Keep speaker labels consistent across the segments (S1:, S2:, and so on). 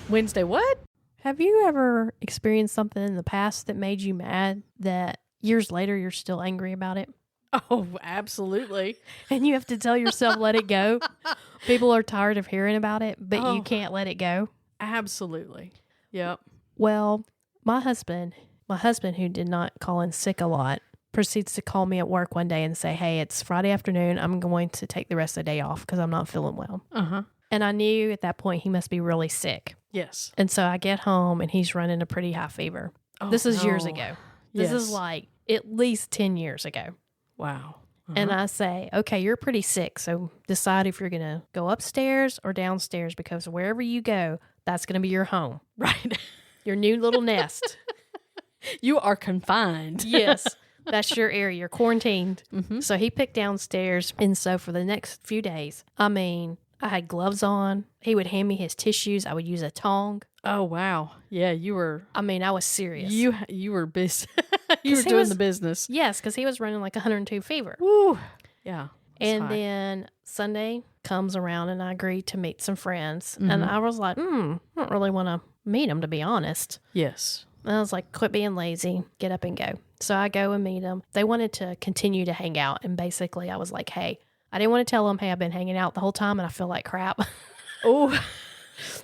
S1: Wednesday what?
S2: Have you ever experienced something in the past that made you mad that years later you're still angry about it?
S1: Oh, absolutely.
S2: And you have to tell yourself, let it go. People are tired of hearing about it, but you can't let it go.
S1: Absolutely. Yep.
S2: Well, my husband who did not call in sick a lot, proceeds to call me at work one day and say, hey, it's Friday afternoon. I'm going to take the rest of the day off because I'm not feeling well.
S1: Uh-huh.
S2: And I knew at that point he must be really sick.
S1: Yes.
S2: And so I get home and he's running a pretty high fever.
S1: Oh,
S2: this is
S1: no.
S2: years ago. This is like at least 10 years ago.
S1: Wow. Uh-huh.
S2: And I say, okay, you're pretty sick. So decide if you're going to go upstairs or downstairs, because wherever you go, that's going to be your home.
S1: Right.
S2: Your new little nest.
S1: You are confined.
S2: Yes. That's your area. You're quarantined.
S1: Mm-hmm.
S2: So he picked downstairs. And so for the next few days, I had gloves on. He would hand me his tissues. I would use a tongue.
S1: Oh, wow. Yeah, you were...
S2: I was serious.
S1: You were busy. You were doing the business.
S2: Yes, because he was running like 102 fever.
S1: Woo. Yeah.
S2: And then Sunday comes around and I agreed to meet some friends. Mm-hmm. And I was like, I don't really want to meet them, to be honest.
S1: Yes.
S2: And I was like, quit being lazy, get up and go. So I go and meet them. They wanted to continue to hang out. And basically I was like, hey, I didn't want to tell them, hey, I've been hanging out the whole time and I feel like crap.
S1: Oh,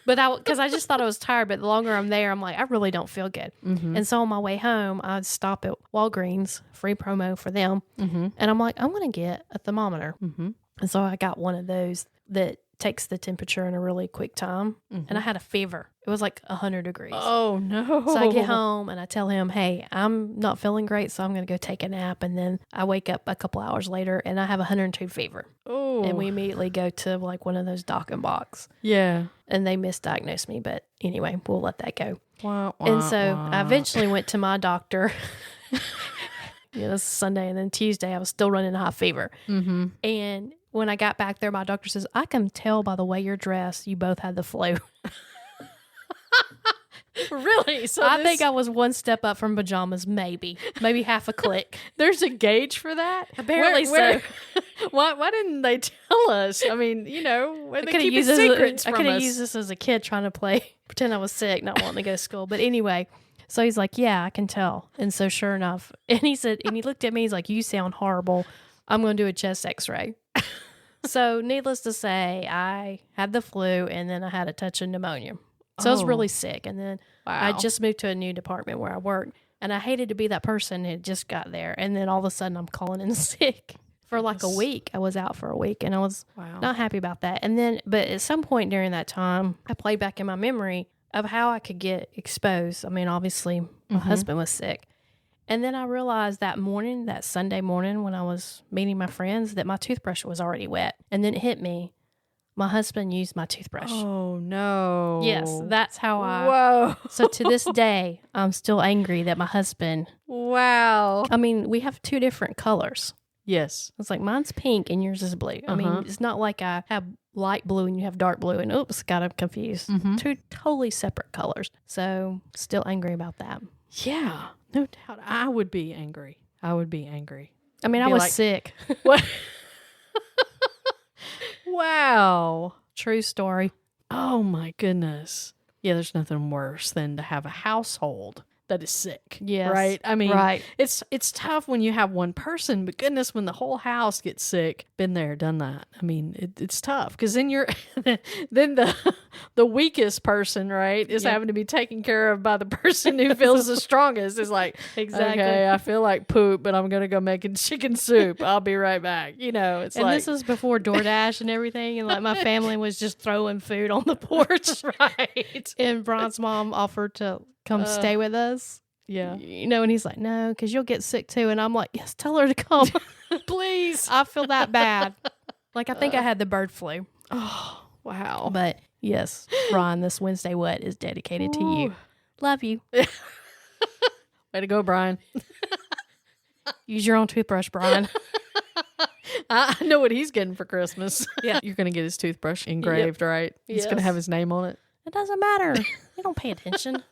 S2: but because I just thought I was tired. But the longer I'm there, I'm like, I really don't feel good. Mm-hmm. And so on my way home, I'd stop at Walgreens, free promo for them. Mm-hmm. And I'm like, I'm going to get a thermometer. Mm-hmm. And so I got one of those that takes the temperature in a really quick time. Mm-hmm. And I had a fever. It was like 100 degrees.
S1: Oh, no.
S2: So I get home and I tell him, hey, I'm not feeling great, so I'm going to go take a nap. And then I wake up a couple hours later and I have 102 fever.
S1: Oh.
S2: And we immediately go to like one of those doc and box.
S1: Yeah.
S2: And they misdiagnosed me. But anyway, we'll let that go.
S1: Wah, wah,
S2: and so
S1: wah.
S2: I eventually went to my doctor. This is Sunday. And then Tuesday, I was still running a high fever. Mm-hmm. And when I got back there, my doctor says, I can tell by the way you're dressed, you both had the flu.
S1: Really? So
S2: I think I was one step up from pajamas, maybe half a click.
S1: There's a gauge for that?
S2: Apparently so.
S1: Why didn't they tell us? I mean, where they keep secrets from us.
S2: I could have used this as a kid trying to pretend I was sick, not wanting to go to school. But anyway, so he's like, yeah, I can tell. And so sure enough, and he looked at me, he's like, you sound horrible. I'm going to do a chest x-ray. So needless to say, I had the flu and then I had a touch of pneumonia. So I was really sick. And then I just moved to a new department where I work. And I hated to be that person who just got there. And then all of a sudden I'm calling in sick for like a week. I was out for a week and I was not happy about that. And then, but at some point during that time, I played back in my memory of how I could get exposed. I mean, obviously my husband was sick. And then I realized that Sunday morning when I was meeting my friends, that my toothbrush was already wet. And then it hit me. My husband used my toothbrush.
S1: Oh, no.
S2: Yes, that's how
S1: Whoa.
S2: So to this day, I'm still angry that my husband.
S1: Wow.
S2: I mean, we have two different colors.
S1: Yes.
S2: It's like mine's pink and yours is blue. I mean, it's not like I have light blue and you have dark blue and oops, got them confused. Mm-hmm. Two totally separate colors. So still angry about that.
S1: Yeah, no doubt. I would be angry. I
S2: mean, I was sick.
S1: What? Wow.
S2: True story.
S1: Oh, my goodness. Yeah, there's nothing worse than to have a household that is sick.
S2: Yes.
S1: Right? I mean,
S2: right.
S1: It's tough when you have one person, but goodness, when the whole house gets sick, been there, done that. I mean, it's tough because then then the weakest person, right, is having to be taken care of by the person who feels the strongest. It's like,
S2: exactly.
S1: Okay, I feel like poop, but I'm going to go make chicken soup. I'll be right back. It's
S2: and
S1: like.
S2: This was before DoorDash and everything. And like my family was just throwing food on the porch.
S1: Right.
S2: And Brian's mom offered to come stay with us.
S1: Yeah.
S2: And he's like, no, because you'll get sick too. And I'm like, yes, tell her to come.
S1: Please.
S2: I feel that bad. Like, I think I had the bird flu.
S1: Oh, wow.
S2: But yes, Brian, this Wednesday What is dedicated to you. Love you.
S1: Way to go, Brian.
S2: Use your own toothbrush, Brian.
S1: I know what he's getting for Christmas. Yeah. You're going to get his toothbrush engraved, right? He's going to have his name on it.
S2: It doesn't matter. They don't pay attention.